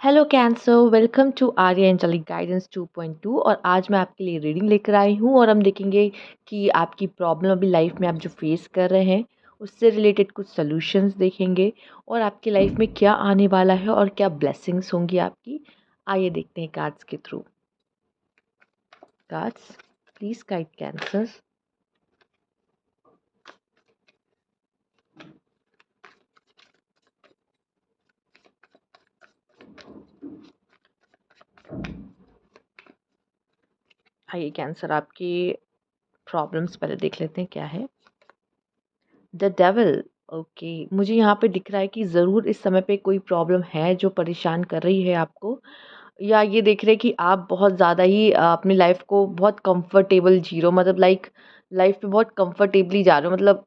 Hello cancer, welcome to Arya angelic guidance 2.2। और आज मैं आपके लिए रीडिंग लेकर आई हूँ और हम देखेंगे कि आपकी प्रॉब्लम अभी लाइफ में आप जो फेस कर रहे हैं उससे रिलेटेड कुछ सॉल्यूशंस देखेंगे और आपकी लाइफ में क्या आने वाला है और क्या ब्लेसिंग्स होंगी आपकी। आइए देखते हैं कार्ड्स के through. Cards, please guide cancer. आइए कैंसर, आपकी प्रॉब्लम्स पहले देख लेते हैं क्या है। The devil. ओके, मुझे यहाँ पे दिख रहा है कि ज़रूर इस समय पे कोई प्रॉब्लम है जो परेशान कर रही है आपको, या ये देख रहे हैं कि आप बहुत ज़्यादा ही अपनी लाइफ को बहुत कंफर्टेबल जी रहे हो, मतलब लाइक लाइफ में बहुत कंफर्टेबली जा रहे हो, मतलब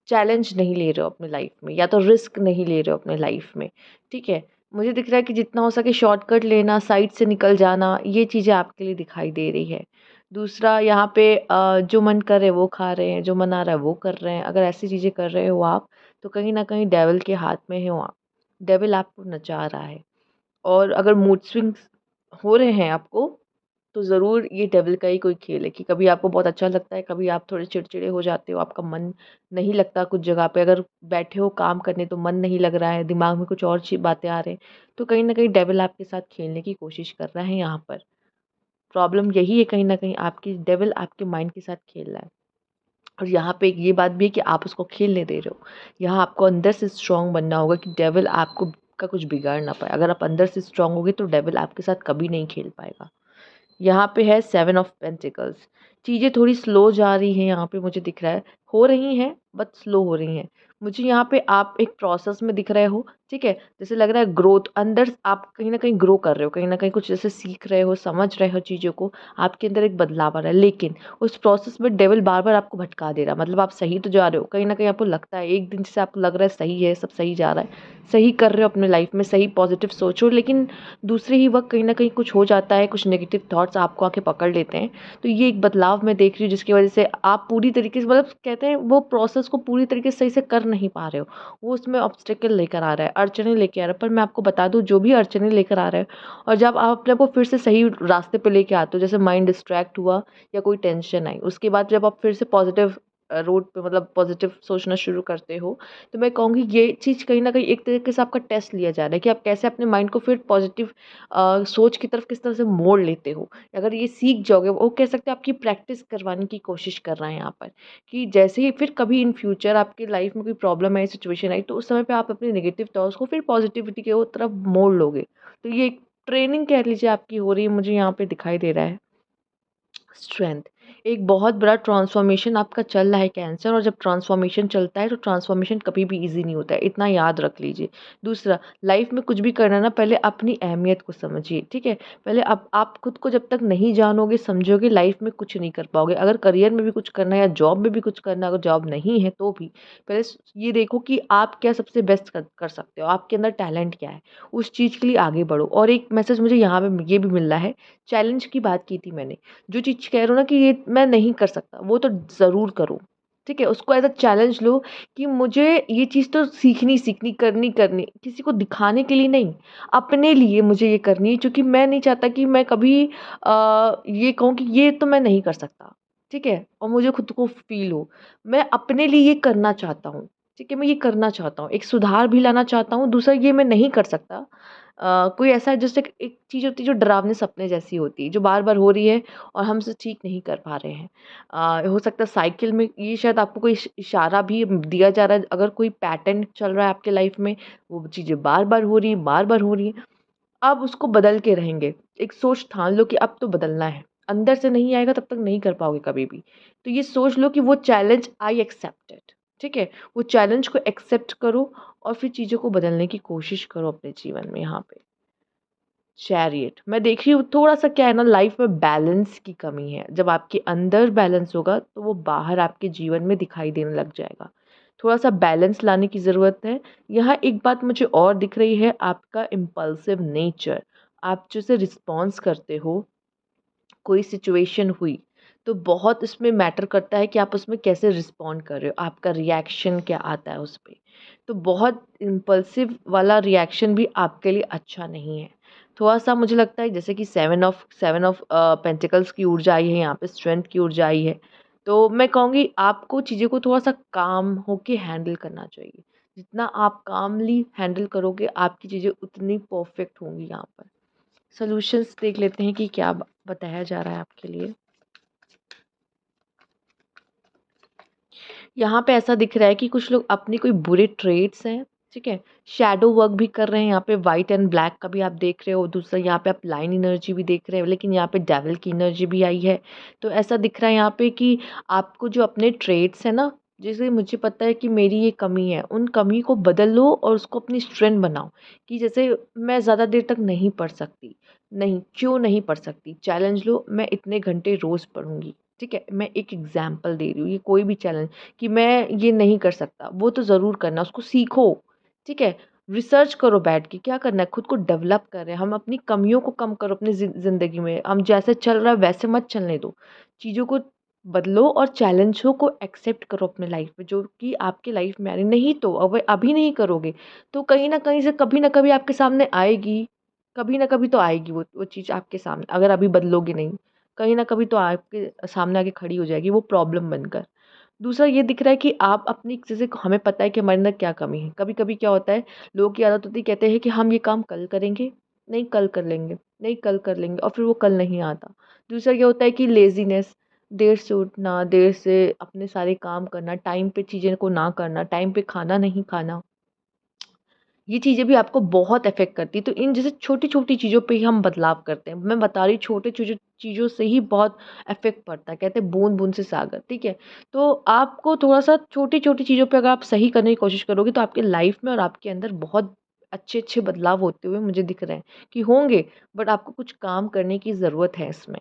चैलेंज नहीं ले रहे हो अपनी लाइफ में, या तो रिस्क नहीं ले रहे हो अपने लाइफ में। ठीक है, मुझे दिख रहा है कि जितना हो सके शॉर्टकट लेना, साइड से निकल जाना, ये चीज़ें आपके लिए दिखाई दे रही है। दूसरा, यहाँ पे जो मन कर रहे हैं वो खा रहे हैं, जो मन आ रहा है वो कर रहे हैं। अगर ऐसी चीज़ें कर रहे हो आप, तो कहीं ना कहीं डेविल के हाथ में हो आप। डेविल आपको नचा रहा है। और अगर मूड स्विंग्स हो रहे हैं आपको, तो ज़रूर ये डेविल का ही कोई खेल है कि कभी आपको बहुत अच्छा लगता है, कभी आप थोड़े चिड़चिड़े हो जाते हो, आपका मन नहीं लगता कुछ जगह पे। अगर बैठे हो काम करने तो मन नहीं लग रहा है, दिमाग में कुछ और ची बातें आ रहे हैं, तो कहीं न कहीं डेविल आपके साथ खेलने की कोशिश कर रहा है यहाँ पर। प्रॉब्लम यही है, कहीं न कहीं आपकी डेविल आपके माइंड के साथ खेल रहा है। और यहाँ पे एक ये बात भी है कि आप उसको खेलने दे रहे हो। यहाँ आपको अंदर से स्ट्रॉन्ग बनना होगा कि डेविल आपको का कुछ बिगाड़ ना पाए। अगर आप अंदर से स्ट्रॉन्ग होगे तो डेविल आपके साथ कभी नहीं खेल पाएगा। यहाँ पे है 7 ऑफ पेंटिकल्स। चीज़ें थोड़ी स्लो जा रही हैं यहाँ पे, मुझे दिख रहा है। हो रही हैं बट स्लो हो रही हैं। मुझे यहाँ पे आप एक प्रोसेस में दिख रहे हो, ठीक है? जैसे लग रहा है ग्रोथ अंदर आप कहीं न कहीं ग्रो कर रहे हो, कहीं न कहीं कुछ जैसे सीख रहे हो, समझ रहे हो चीज़ों को, आपके अंदर एक बदलाव आ रहा है। लेकिन उस प्रोसेस में डेविल बार-बार आपको भटका दे रहा है। मतलब आप सही तो जा रहे हो, कहीं न कहीं आपको लगता है एक दिन जैसे आपको लग रहा है सही है, सब सही जा रहा है, सही कर रहे हो अपने लाइफ में, सही पॉजिटिव सोचो, लेकिन दूसरे ही वक़्त कहीं न कहीं कुछ हो जाता है, कुछ नेगेटिव थॉट्स आपको आके पकड़ लेते हैं। तो ये एक बदलाव मैं देख रही हूँ जिसकी वज़ह से आप पूरी तरीके से, मतलब कहते हैं वो प्रोसेस को पूरी तरीके से सही से कर नहीं पा रहे हो। वो उसमें ऑब्स्टेकल लेकर आ रहा है, अड़चनें लेके आ रहा है। पर मैं आपको बता दूँ, जो भी अड़चनें लेकर आ रहा है, और जब आप अपने आप को फिर से सही रास्ते पे लेके आते हो, जैसे माइंड डिस्ट्रैक्ट हुआ या कोई टेंशन आई, उसके बाद जब आप फिर से पॉज़िटिव रोड पे, मतलब पॉज़िटिव सोचना शुरू करते हो, तो मैं कहूँगी ये चीज़ कहीं न कहीं एक तरीके से आपका टेस्ट लिया जा रहा है कि आप कैसे अपने माइंड को फिर पॉज़िटिव सोच की तरफ किस तरह से मोड़ लेते हो। अगर ये सीख जाओगे, वो कह सकते हैं आपकी प्रैक्टिस करवाने की कोशिश कर रहा है यहाँ पर, कि जैसे ही फिर कभी इन फ्यूचर आपकी लाइफ में कोई प्रॉब्लम आई, सिचुएशन आई, तो उस समय पे आप अपने नेगेटिव थॉट्स को फिर पॉजिटिविटी की ओर तरफ मोड़ लोगे। तो ये एक ट्रेनिंग कह लीजिए आपकी हो रही है, मुझे यहाँ पे दिखाई दे रहा है। स्ट्रेंथ, एक बहुत बड़ा ट्रांसफॉर्मेशन आपका चल रहा है कैंसर, और जब ट्रांसफॉर्मेशन चलता है तो ट्रांसफॉर्मेशन कभी भी इजी नहीं होता है, इतना याद रख लीजिए। दूसरा, लाइफ में कुछ भी करना ना, पहले अपनी अहमियत को समझिए, ठीक है? पहले आप खुद को जब तक नहीं जानोगे, समझोगे, लाइफ में कुछ नहीं कर पाओगे। अगर करियर में भी कुछ करना है या जॉब में भी कुछ करना है, अगर जॉब नहीं है तो भी पहले ये देखो कि आप क्या सबसे बेस्ट कर सकते हो, आपके अंदर टैलेंट क्या है, उस चीज़ के लिए आगे बढ़ो। और एक मैसेज मुझे यहाँ पे ये भी मिल रहा है, चैलेंज की बात की थी मैंने, जो चीज़ कह रहे हो ना कि ये मैं नहीं कर सकता, वो तो ज़रूर करो, ठीक है? उसको एज़ अ चैलेंज लो कि मुझे ये चीज़ तो सीखनी सीखनी, करनी करनी, किसी को दिखाने के लिए नहीं, अपने लिए मुझे ये करनी है, क्योंकि मैं नहीं चाहता कि मैं कभी ये कहूँ कि ये तो मैं नहीं कर सकता, ठीक है? और मुझे खुद को फ़ील हो, मैं अपने लिए ये करना चाहता हूँ, ठीक है? मैं ये करना चाहता हूँ, एक सुधार भी लाना चाहता हूँ। दूसरा, ये मैं नहीं कर सकता। कोई ऐसा है, जैसे एक चीज़ होती है जो डरावने सपने जैसी होती है, जो बार-बार हो रही है और हम उसे ठीक नहीं कर पा रहे हैं। हो सकता है साइकिल में ये शायद आपको कोई इशारा भी दिया जा रहा है, अगर कोई पैटर्न चल रहा है आपके लाइफ में, वो चीज़ें बार-बार हो रही हैं, बार-बार हो रही हैं। अब उसको बदल के रहेंगे। एक सोच ठान लो कि अब तो बदलना है। अंदर से नहीं आएगा तब तक नहीं कर पाओगे कभी भी। तो ये सोच लो कि वो चैलेंज आई एक्सेप्ट इट, ठीक है? वो चैलेंज को एक्सेप्ट करो और फिर चीज़ों को बदलने की कोशिश करो अपने जीवन में यहाँ पे। चैरियट, मैं देख रही हूँ थोड़ा-सा क्या है ना, लाइफ में बैलेंस की कमी है। जब आपके अंदर बैलेंस होगा तो वो बाहर आपके जीवन में दिखाई देने लग जाएगा। थोड़ा-सा बैलेंस लाने की ज़रूरत है। यहाँ एक बात मुझे और दिख रही है, आपका इम्पल्सिव नेचर। आप जैसे रिस्पॉन्स करते हो, कोई सिचुएशन हुई, तो बहुत इसमें मैटर करता है कि आप उसमें कैसे रिस्पॉन्ड कर रहे हो, आपका रिएक्शन क्या आता है उस पे। तो बहुत इम्पल्सिव वाला रिएक्शन भी आपके लिए अच्छा नहीं है। थोड़ा-सा मुझे लगता है जैसे कि सेवन ऑफ पेंटिकल्स की ऊर्जा आई है यहाँ पे, स्ट्रेंथ की ऊर्जा आई है। तो मैं कहूँगी आपको चीज़ों को थोड़ा-सा काम होके हैंडल करना चाहिए। जितना आप कामली हैंडल करोगे, आपकी चीज़ें उतनी परफेक्ट होंगी यहाँ पर। सॉल्यूशंस देख लेते हैं कि क्या बताया जा रहा है आपके लिए। यहाँ पे ऐसा दिख रहा है कि कुछ लोग अपनी कोई बुरे ट्रेड्स हैं, ठीक है? शैडो वर्क भी कर रहे हैं, यहाँ पे व्हाइट एंड ब्लैक का भी आप देख रहे हो, दूसरा यहाँ पे आप लाइन एनर्जी भी देख रहे हो, लेकिन यहाँ पे डेविल की एनर्जी भी आई है। तो ऐसा दिख रहा है यहाँ पे कि आपको जो अपने ट्रेड्स हैं ना, जैसे मुझे पता है कि मेरी ये कमी है, उन कमी को बदल लो और उसको अपनी स्ट्रेंथ बनाओ। कि जैसे मैं ज़्यादा देर तक नहीं पढ़ सकती, नहीं, क्यों नहीं पढ़ सकती? चैलेंज लो, मैं इतने घंटे रोज़ पढ़ूँगी, ठीक है? मैं एक एग्ज़ाम्पल दे रही हूँ, ये कोई भी चैलेंज कि मैं ये नहीं कर सकता, वो तो ज़रूर करना, उसको सीखो, ठीक है? रिसर्च करो बैठ के, क्या करना है, खुद को डेवलप कर रहे हैं, हम अपनी कमियों को कम करो अपनी ज़िंदगी में, हम जैसे चल रहा है वैसे मत चलने दो। चीज़ों को बदलो और चैलेंजों को एक्सेप्ट करो अपने लाइफ़ में, जो कि आपकी लाइफ़ में आ रही, नहीं तो अभी नहीं करोगे, तो कहीं न कहीं से कभी न कभी आपके सामने आएगी, कभी न कभी तो आएगी वो चीज़ आपके सामने, अगर अभी बदलोगे नहीं, कहीं न कभी तो आपके सामने आके खड़ी हो जाएगी वो प्रॉब्लम बनकर। दूसरा ये दिख रहा है कि आप अपनी जैसे हमें पता है कि हमारे अंदर क्या कमी है। कभी-कभी क्या होता है, लोगों की आदत होती है कहते हैं कि हम ये काम कल करेंगे, नहीं कल कर लेंगे, नहीं कल कर लेंगे और फिर वो कल नहीं आता। दूसरा ये होता है कि लेज़ीनेस, देर से उठना, देर से अपने सारे काम करना, टाइम पे चीज़ें को ना करना, टाइम पे खाना नहीं खाना। ये चीज़ें भी आपको बहुत अफ़ेक्ट करती है। तो इन जैसे छोटी-छोटी चीज़ों पे ही हम बदलाव करते हैं। मैं बता रही हूँ छोटे चीज़ों चीज़ों से ही बहुत इफ़ेक्ट पड़ता है। कहते हैं बूँद-बूँद से सागर, ठीक है? तो आपको थोड़ा-सा छोटी-छोटी चीज़ों पे अगर आप सही करने की कोशिश करोगे तो आपकी लाइफ़ में और आपके अंदर बहुत अच्छे-अच्छे बदलाव होते हुए मुझे दिख रहे हैं कि होंगे, बट आपको कुछ काम करने की ज़रूरत है इसमें।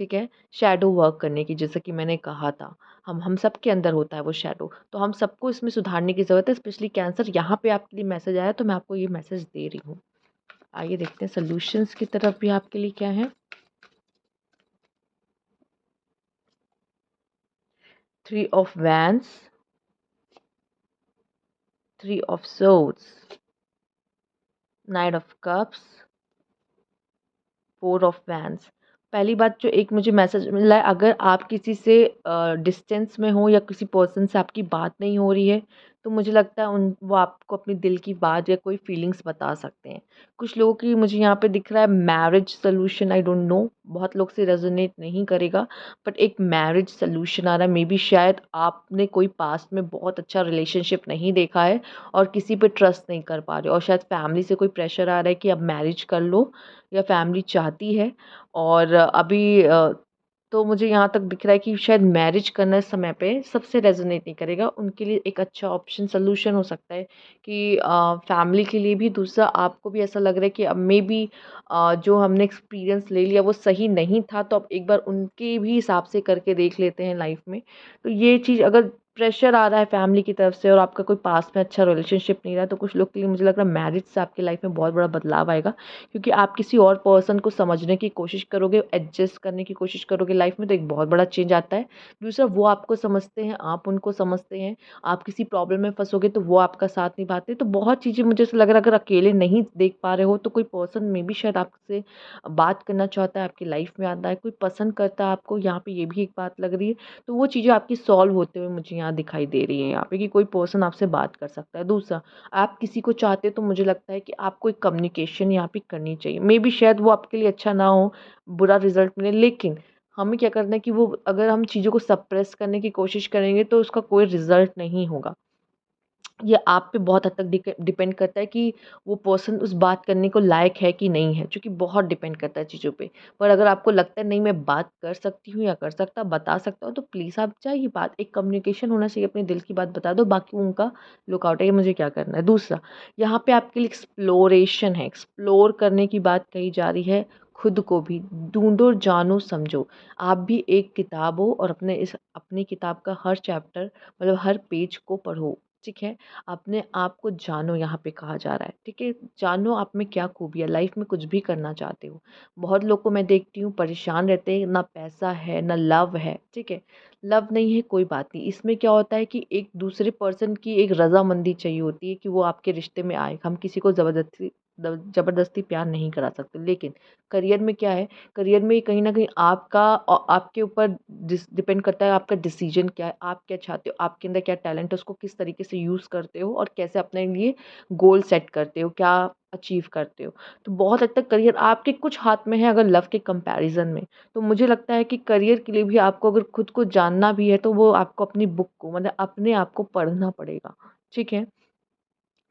ठीक है? शैडो वर्क करने की जैसा कि मैंने कहा था, हम सबके अंदर होता है वो शैडो, तो हम सबको इसमें सुधारने की ज़रूरत है, स्पेशली कैंसर। यहाँ पे आपके लिए मैसेज आया तो मैं आपको ये मैसेज दे रही हूँ। आइए देखते हैं सॉल्यूशंस की तरफ भी आपके लिए क्या है। 3 of wands, 3 of swords, 9 of cups, 4 of wands. पहली बात जो एक मुझे मैसेज मिला है, अगर आप किसी से डिस्टेंस में हो या किसी पर्सन से आपकी बात नहीं हो रही है, तो मुझे लगता है उन वो आपको अपनी दिल की बात या कोई फीलिंग्स बता सकते हैं। कुछ लोगों की मुझे यहाँ पे दिख रहा है marriage solution, I don't know, बहुत लोग से रेज़ोनेट नहीं करेगा, बट एक मैरिज सॉल्यूशन आ रहा है। मेबी शायद आपने कोई पास्ट में बहुत अच्छा रिलेशनशिप नहीं देखा है और किसी पे ट्रस्ट नहीं कर पा रहे हो, और शायद फैमिली से कोई प्रेशर आ रहा है कि अब मैरिज कर लो, या फैमिली चाहती है। और अभी तो मुझे यहाँ तक दिख रहा है कि शायद मैरिज करना इस समय पे सबसे रेज़ोनेट नहीं करेगा। उनके लिए एक अच्छा ऑप्शन सॉल्यूशन हो सकता है कि फैमिली के लिए भी, दूसरा आपको भी ऐसा लग रहा है कि अब मेबी जो हमने एक्सपीरियंस ले लिया वो सही नहीं था, तो अब एक बार उनके भी हिसाब से करके देख लेते हैं लाइफ़ में। तो ये चीज़ अगर प्रेशर आ रहा है फैमिली की तरफ से और आपका कोई पास्ट में अच्छा रिलेशनशिप नहीं रहा, तो कुछ लोग के लिए मुझे लग रहा है मैरिज से आपकी लाइफ़ में बहुत बड़ा बदलाव आएगा। क्योंकि आप किसी और पर्सन को समझने की कोशिश करोगे, एडजस्ट करने की कोशिश करोगे लाइफ में, तो एक बहुत बड़ा चेंज आता है। दूसरा, वो आपको समझते हैं, आप उनको समझते हैं। आप किसी प्रॉब्लम में फँसोगे तो वो आपका साथ निभाते हैं। तो बहुत चीज़ें मुझे ऐसा लग रहा है, अगर अकेले नहीं देख पा रहे हो तो कोई पर्सन में भी शायद आपसे बात करना चाहता है, आपकी लाइफ में आता है, कोई पसंद करता है आपको, यहाँ पे ये भी एक बात लग रही है। तो वो चीज़ें आपकी सॉल्व होते हुए मुझे यहाँ दिखाई दे रही है यहाँ पे, कि कोई पर्सन आपसे बात कर सकता है। दूसरा, आप किसी को चाहते हो तो मुझे लगता है कि आपको एक कम्युनिकेशन यहाँ पे करनी चाहिए। मेबी शायद वो आपके लिए अच्छा ना हो, बुरा रिज़ल्ट मिले, लेकिन हमें क्या करना है कि वो अगर हम चीज़ों को सप्रेस करने की कोशिश करेंगे तो उसका कोई रिज़ल्ट नहीं होगा। ये आप पे बहुत हद तक डिपेंड करता है कि वो पर्सन उस बात करने को लायक है कि नहीं है, क्योंकि बहुत डिपेंड करता है चीज़ों पे। पर अगर आपको लगता है नहीं मैं बात कर सकती हूँ या कर सकता बता सकता हूँ, तो प्लीज़ आप चाहिए बात, एक कम्युनिकेशन होना चाहिए, अपने दिल की बात बता दो, बाकी उनका लुक आउट है कि मुझे क्या करना है। दूसरा, यहाँ पे आपके लिए एक्सप्लोरेशन है, एक्सप्लोर करने की बात कही जा रही है। खुद को भी ढूँढो, जानो, समझो। आप भी एक किताब हो और अपनी किताब का हर चैप्टर, मतलब हर पेज को पढ़ो। ठीक है? अपने आप को जानो यहाँ पे कहा जा रहा है, ठीक है? जानो आप में क्या खूबी है, लाइफ़ में कुछ भी करना चाहते हो। बहुत लोग को मैं देखती हूँ परेशान रहते हैं, ना पैसा है, ना लव है, ठीक है? लव नहीं है कोई बात नहीं, इसमें क्या होता है कि एक दूसरे पर्सन की एक रज़ामंदी चाहिए होती है कि वो आपके रिश्ते में आए। हम किसी को ज़बरदस्ती प्यार नहीं करा सकते। लेकिन करियर में क्या है, करियर में कहीं न कहीं आपका आपके ऊपर डिपेंड करता है आपका डिसीजन क्या है, आप क्या चाहते हो, आपके अंदर क्या टैलेंट है, उसको किस तरीके से यूज़ करते हो और कैसे अपने लिए गोल सेट करते हो, क्या अचीव करते हो। तो बहुत हद तक करियर आपके कुछ हाथ में है अगर लव के कंपैरिज़न में। तो मुझे लगता है कि करियर के लिए भी आपको अगर खुद को जानना भी है तो वो आपको अपनी बुक को मतलब अपने आप को पढ़ना पड़ेगा, ठीक है?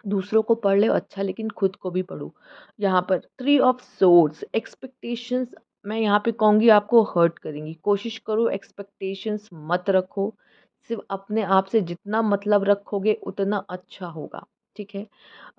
दूसरों को पढ़ ले अच्छा लेकिन खुद को भी पढ़ो। यहाँ पर 3 ऑफ सोर्ड्स एक्सपेक्टेशंस मैं यहाँ पे कहूँगी आपको हर्ट करेंगी। कोशिश करो एक्सपेक्टेशंस मत रखो। सिर्फ़ अपने आप से जितना मतलब रखोगे उतना अच्छा होगा, ठीक है?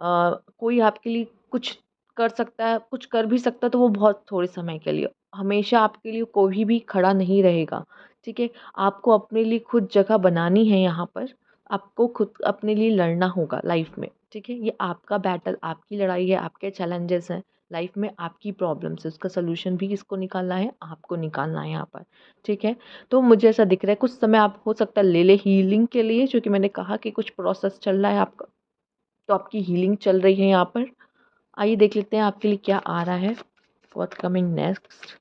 कोई आपके लिए कुछ कर सकता है, कुछ कर भी सकता है तो वो बहुत थोड़े समय के लिए। हमेशा आपके लिए कोई भी खड़ा नहीं रहेगा, ठीक है? आपको अपने लिए खुद जगह बनानी है यहाँ पर। आपको खुद अपने लिए लड़ना होगा लाइफ में, ठीक है? ये आपका बैटल, आपकी लड़ाई है, आपके चैलेंजेस हैं। लाइफ में आपकी प्रॉब्लम्स है, उसका सॉल्यूशन भी किसको निकालना है? आपको निकालना है यहाँ पर, ठीक है? तो मुझे ऐसा दिख रहा है कुछ समय आप हो सकता है ले लें हीलिंग के लिए क्योंकि मैंने कहा कि कुछ प्रोसेस चल रहा है आपका, तो आपकी हीलिंग चल रही है यहाँ पर। आइए देख लेते हैं आपके लिए क्या आ रहा है। What coming next?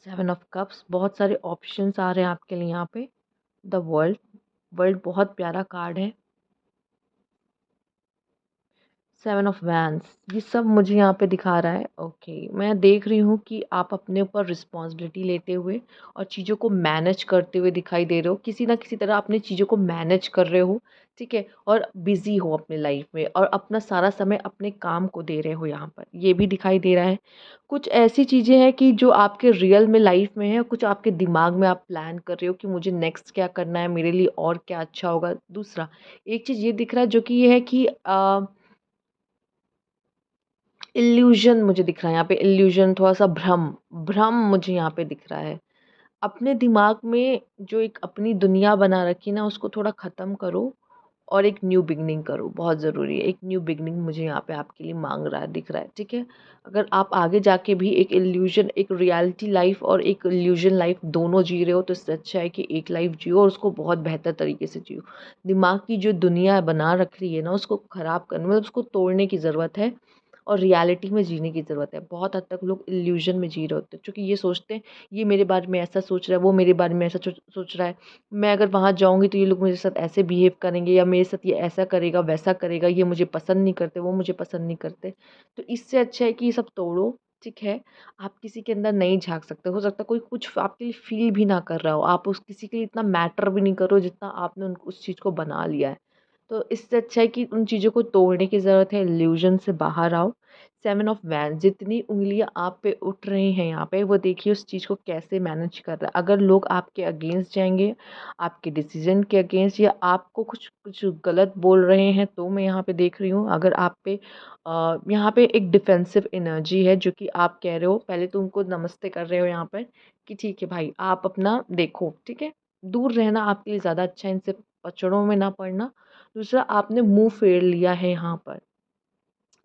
7 of cups बहुत सारे ऑप्शंस आ रहे हैं आपके लिए यहाँ पे। द वर्ल्ड, वर्ल्ड बहुत प्यारा कार्ड है। 7 ऑफ वैन्स ये सब मुझे यहाँ पे दिखा रहा है। ओके, मैं देख रही हूँ कि आप अपने ऊपर रिस्पॉन्सिबिलिटी लेते हुए और चीज़ों को मैनेज करते हुए दिखाई दे रहे हो। किसी ना किसी तरह अपनी चीज़ों को मैनेज कर रहे हो, ठीक है? और बिज़ी हो अपने लाइफ में और अपना सारा समय अपने काम को दे रहे हो यहाँ पर, ये भी दिखाई दे रहा है। कुछ ऐसी चीज़ें हैं कि जो आपके रियल में लाइफ में है, कुछ आपके दिमाग में आप प्लान कर रहे हो कि मुझे नेक्स्ट क्या करना है, मेरे लिए और क्या अच्छा होगा। दूसरा, एक चीज़ ये दिख रहा है जो कि ये है कि इल्यूज़न मुझे दिख रहा है यहाँ पे इल्यूज़न थोड़ा-सा भ्रम, भ्रम मुझे यहाँ पे दिख रहा है। अपने दिमाग में जो एक अपनी दुनिया बना रखी है ना उसको थोड़ा ख़त्म करो और एक न्यू बिगिनिंग करो, बहुत ज़रूरी है। एक न्यू बिगिनिंग मुझे यहाँ पे आपके लिए माँग रहा है, दिख रहा है, ठीक है? अगर आप आगे जाके भी एक इल्यूज़न एक रियलिटी लाइफ़ और एक इल्यूज़न लाइफ़ दोनों जी रहे हो तो इससे अच्छा है कि एक लाइफ़ जियो और उसको बहुत बेहतर तरीके से जियो। दिमाग की जो दुनिया बना रखी है ना उसको ख़राब करने मतलब उसको तोड़ने की ज़रूरत है और रियलिटी में जीने की ज़रूरत है। बहुत हद तक लोग इल्यूज़न में जी रहे होते हैं क्योंकि ये सोचते हैं ये मेरे बारे में ऐसा सोच रहा है, वो मेरे बारे में ऐसा सोच रहा है। मैं अगर वहाँ जाऊँगी तो ये लोग मेरे साथ ऐसे बिहेव करेंगे या मेरे साथ ये ऐसा करेगा, वैसा करेगा, ये मुझे पसंद नहीं करते, वो मुझे पसंद नहीं करते। तो इससे अच्छा है कि ये सब तोड़ो, ठीक है? आप किसी के अंदर नहीं झाँक सकते। हो सकता है कोई कुछ आपके लिए फ़ील भी ना कर रहा हो। आप उस किसी के लिए इतना मैटर भी नहीं करो जितना आपने उन उस चीज़ को बना लिया है। तो इससे अच्छा है कि उन चीज़ों को तोड़ने की ज़रूरत है, इल्यूज़न से बाहर आओ। 7 ऑफ वैन्स जितनी उँगलियाँ आप पे उठ रही हैं यहाँ पे, वो देखिए उस चीज़ को कैसे मैनेज कर रहा है। अगर लोग आपके अगेंस्ट जाएँगे, आपके डिसीज़न के अगेंस्ट या आपको कुछ कुछ गलत बोल रहे हैं, तो मैं यहाँ पे देख रही हूँ अगर आप पे यहाँ पे एक डिफेंसिव एनर्जी है जो कि आप कह रहे हो, पहले तो उनको नमस्ते कर रहे हो यहाँ पर कि ठीक है भाई, आप अपना देखो, ठीक है? दूर रहना आपके लिए ज़्यादा अच्छा है, इनसे पचड़ों में ना पड़ना। दूसरा आपने मुँह फेर लिया है यहाँ पर,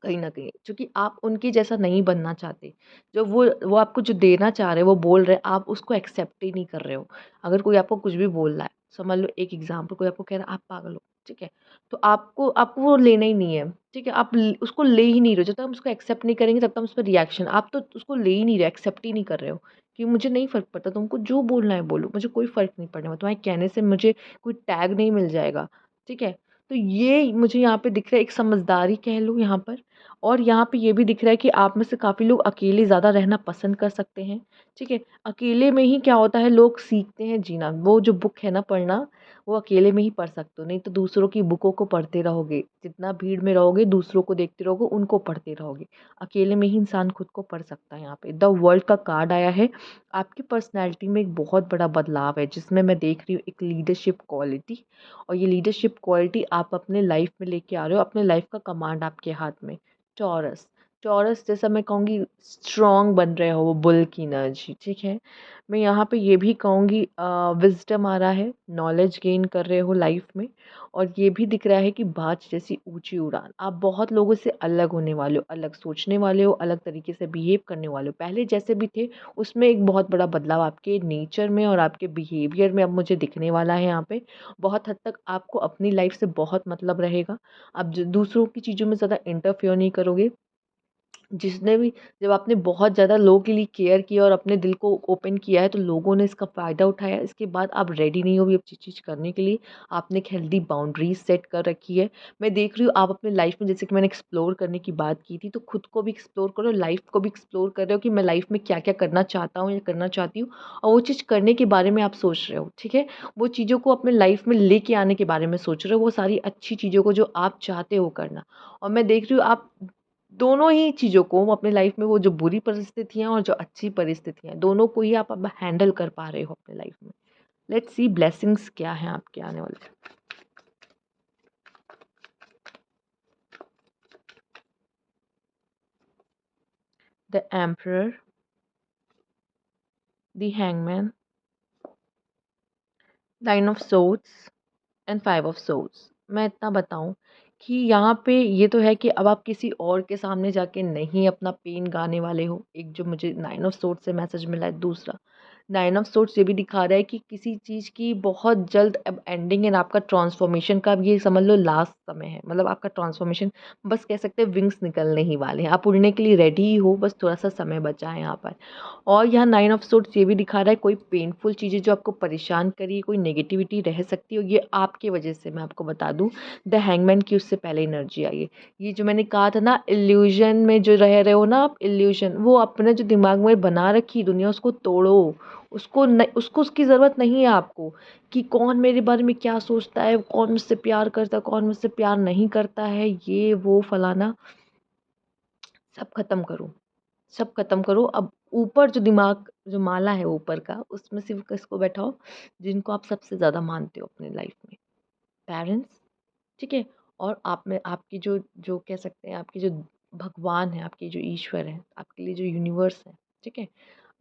कहीं न कहीं, क्योंकि आप उनके जैसा नहीं बनना चाहते। जो वो आपको जो देना चाह रहे हैं, वो बोल रहे हैं, आप उसको एक्सेप्ट ही नहीं कर रहे हो। अगर कोई आपको कुछ भी बोल रहा है, समझ लो एक एग्ज़ाम्पल कोई आपको कह रहा है, "आप पागल हो।" ठीक है? तो आपको आपको वो लेना ही नहीं है, ठीक है? आप ल उसको ले ही नहीं रहे हो। जब तक हम उसको एक्सेप्ट नहीं करेंगे, तब तक हम उस पे रिएक्शन आप तो उसको ले ही नहीं रहे, एक्सेप्ट ही नहीं कर रहे हो कि मुझे नहीं फ़र्क पड़ता, तुमको जो बोलना है बोलो, मुझे कोई फ़र्क नहीं पड़ने वाला। तुम्हारे कहने से मुझे कोई टैग नहीं मिल जाएगा, ठीक है? तो ये मुझे यहाँ पे दिख रहा है, एक समझदारी कह लो यहाँ पर। और यहाँ पे ये भी दिख रहा है कि आप में से काफ़ी लोग अकेले ज़्यादा रहना पसंद कर सकते हैं, ठीक है? अकेले में ही क्या होता है लोग सीखते हैं जीना, वो जो बुक है ना पढ़ना, वो अकेले में ही पढ़ सकते हो, नहीं तो दूसरों की बुकों को पढ़ते रहोगे। जितना भीड़ में रहोगे, दूसरों को देखते रहोगे, उनको पढ़ते रहोगे। अकेले में ही इंसान खुद को पढ़ सकता है यहाँ पे। द वर्ल्ड का कार्ड आया है, आपकी पर्सनैलिटी में एक बहुत बड़ा बदलाव है, जिसमें मैं देख रही हूँ एक लीडरशिप क्वालिटी और ये लीडरशिप क्वालिटी आप अपने लाइफ में लेके आ रहे हो, अपने लाइफ का कमांड आपके हाथ में। टॉरस टॉरस जैसा मैं कहूँगी स्ट्रॉन्ग बन रहे हो वो बुल की एनर्जी, ठीक है। मैं यहाँ पे ये भी कहूँगी विज़डम आ रहा है, नॉलेज गेन कर रहे हो लाइफ में, और ये भी दिख रहा है कि बाज जैसी ऊँची उड़ान। आप बहुत लोगों से अलग होने वाले हो, अलग सोचने वाले हो, अलग तरीके से बिहेव करने वाले हो। पहले जैसे भी थे उसमें एक बहुत बड़ा बदलाव आपके नेचर में और आपके बिहेवियर में अब मुझे दिखने वाला है यहाँ पे। बहुत हद तक आपको अपनी लाइफ से बहुत मतलब रहेगा। आप ज दूसरों की चीज़ों में ज़्यादा इंटरफेयर नहीं करोगे। जिसने भी जब आपने बहुत ज़्यादा लोगों के लिए केयर किया और अपने दिल को ओपन किया है, तो लोगों ने इसका फ़ायदा उठाया। इसके बाद आप रेडी नहीं हो अभी अब चीज़ करने के लिए। आपने एक हेल्दी बाउंड्रीज़ सेट कर रखी है। मैं देख रही हूँ आप अपने लाइफ़ में, जैसे कि मैंने एक्सप्लोर करने की बात की थी, तो खुद को भी एक्सप्लोर करो, लाइफ़ को भी एक्सप्लोर कर रहे हो कि मैं लाइफ़ में क्या-क्या करना चाहता हूँ या करना चाहती हूँ, और वो चीज़ करने के बारे में आप सोच रहे हो, ठीक है? वो चीज़ों को अपने लाइफ़ में लेके आने के बारे में सोच रहे हो, वो सारी अच्छी चीज़ों को जो आप चाहते हो करना। और मैं देख रही हूँ आप दोनों ही चीज़ों को अपने लाइफ में, वो जो बुरी परिस्थितियाँ और जो अच्छी परिस्थितियाँ, दोनों को ही आप अब हैंडल कर पा रहे हो अपने लाइफ में। लेट्स सी ब्लेसिंग्स क्या हैं आपके आने वाले। The emperor, the hangman, nine of swords and five of swords. मैं इतना बताऊं कि यहाँ पे ये तो है कि अब आप किसी और के सामने जाके नहीं अपना पेन गाने वाले हो। एक जो मुझे नाइन ऑफ सोर्ड्स से मैसेज मिला है। दूसरा, नाइन ऑफ सोर्ड्स ये भी दिखा रहा है कि किसी चीज़ की बहुत जल्द अब एंडिंग है, आपका ट्रांसफॉर्मेशन का अब ये समझ लो लास्ट समय है। मतलब आपका ट्रांसफॉर्मेशन, बस कह सकते हैं विंग्स निकलने ही वाले हैं, आप उड़ने के लिए रेडी ही हो, बस थोड़ा सा समय बचा है यहाँ पर। और यहाँ नाइन ऑफ सोर्ड्स ये भी दिखा रहा है कोई पेनफुल चीज़ें जो आपको परेशान करी, कोई नेगेटिविटी रह सकती हो, ये आपके वजह से, मैं आपको बता दूँ, द हैंगमैन की उससे पहले एनर्जी आई है। ये जो मैंने कहा था ना, इल्यूजन में जो रह रहे हो ना आप, इल्यूजन, वो अपने जो दिमाग में बना रखी दुनिया, उसको तोड़ो। उसको उसकी ज़रूरत नहीं है आपको, कि कौन मेरे बारे में क्या सोचता है, कौन मुझसे प्यार करता है, कौन मुझसे प्यार नहीं करता है, ये वो फलाना, सब खत्म करो। सब खत्म करो। अब ऊपर जो दिमाग जो माला है ऊपर का, उसमें सिर्फ किसको बैठाओ, जिनको आप सबसे ज़्यादा मानते हो अपनी लाइफ में। पेरेंट्स, ठीक है। और आप में आपकी जो जो कह सकते हैं, आपकी जो भगवान है, आपके जो ईश्वर है, आपके लिए जो यूनिवर्स है, ठीक है,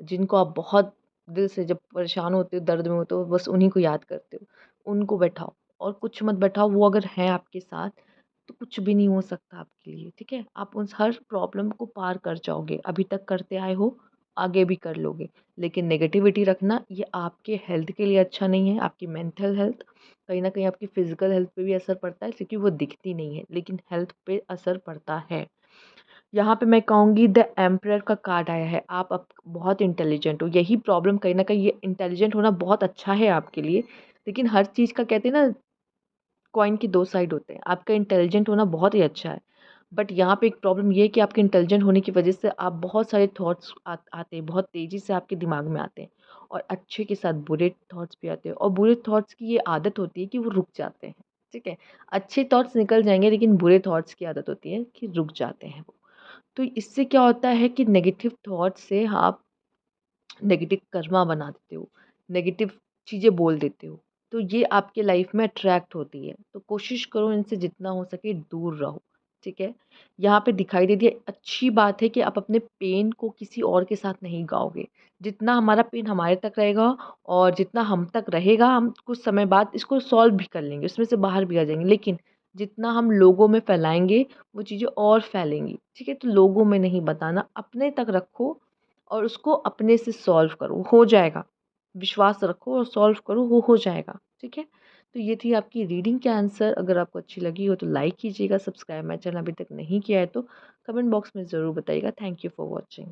जिनको आप बहुत दिल से जब परेशान होते हो, दर्द में होते हो, बस उन्हीं को याद करते हो। उनको बैठाओ और कुछ मत बैठाओ। वो अगर हैं आपके साथ, तो कुछ भी नहीं हो सकता आपके लिए, ठीक है। आप उस हर प्रॉब्लम को पार कर जाओगे, अभी तक करते आए हो, आगे भी कर लोगे। लेकिन नेगेटिविटी रखना ये आपके हेल्थ के लिए अच्छा नहीं है। आपकी मेंटल हेल्थ, कहीं न कहीं आपकी फ़िज़िकल हेल्थ पे भी असर पड़ता है, क्योंकि वो दिखती नहीं है, लेकिन हेल्थ पे असर पड़ता है। यहाँ पे मैं कहूँगी द एम्परर का कार्ड आया है। आप अब बहुत इंटेलिजेंट हो, यही प्रॉब्लम कहीं न कहीं, ये इंटेलिजेंट होना बहुत अच्छा है आपके लिए, लेकिन हर चीज़ का कहते हैं ना, कॉइन के 2 साइड होते हैं। आपका इंटेलिजेंट होना बहुत ही अच्छा है, बट यहाँ पे एक प्रॉब्लम ये है कि आपके इंटेलिजेंट होने की वजह से आप बहुत सारे थॉट्स आते हैं, बहुत तेज़ी से आपके दिमाग में आते हैं, और अच्छे के साथ बुरे थॉट्स भी आते हैं, और बुरे थॉट्स की ये आदत होती है कि वो रुक जाते हैं, ठीक है? अच्छे थॉट्स निकल जाएँगे, लेकिन बुरे थॉट्स की आदत होती है कि रुक जाते हैं वो। तो इससे क्या होता है कि नेगेटिव थॉट से आप नेगेटिव कर्मा बना देते हो, नेगेटिव चीज़ें बोल देते हो, तो ये आपके लाइफ में अट्रैक्ट होती है। तो कोशिश करो इनसे जितना हो सके दूर रहो, ठीक है? यहाँ पे दिखाई दे दिया, अच्छी बात है कि आप अपने पेन को किसी और के साथ नहीं गाओगे। जितना हमारा पेन हमारे तक रहेगा और जितना हम तक रहेगा, हम कुछ समय बाद इसको सॉल्व भी कर लेंगे, उसमें से बाहर भी आ जाएँगे। लेकिन जितना हम लोगों में फैलाएँगे, वो चीज़ें और फैलेंगी, ठीक है? तो लोगों में नहीं बताना, अपने तक रखो और उसको अपने से सॉल्व करो, हो जाएगा। विश्वास रखो और सॉल्व करो, वो हो जाएगा, ठीक है? तो ये थी आपकी रीडिंग के आंसर। अगर आपको अच्छी लगी हो तो लाइक कीजिएगा, सब्सक्राइब मेरा चैनल अभी तक नहीं किया है तो कमेंट बॉक्स में ज़रूर बताइएगा। Thank you for watching.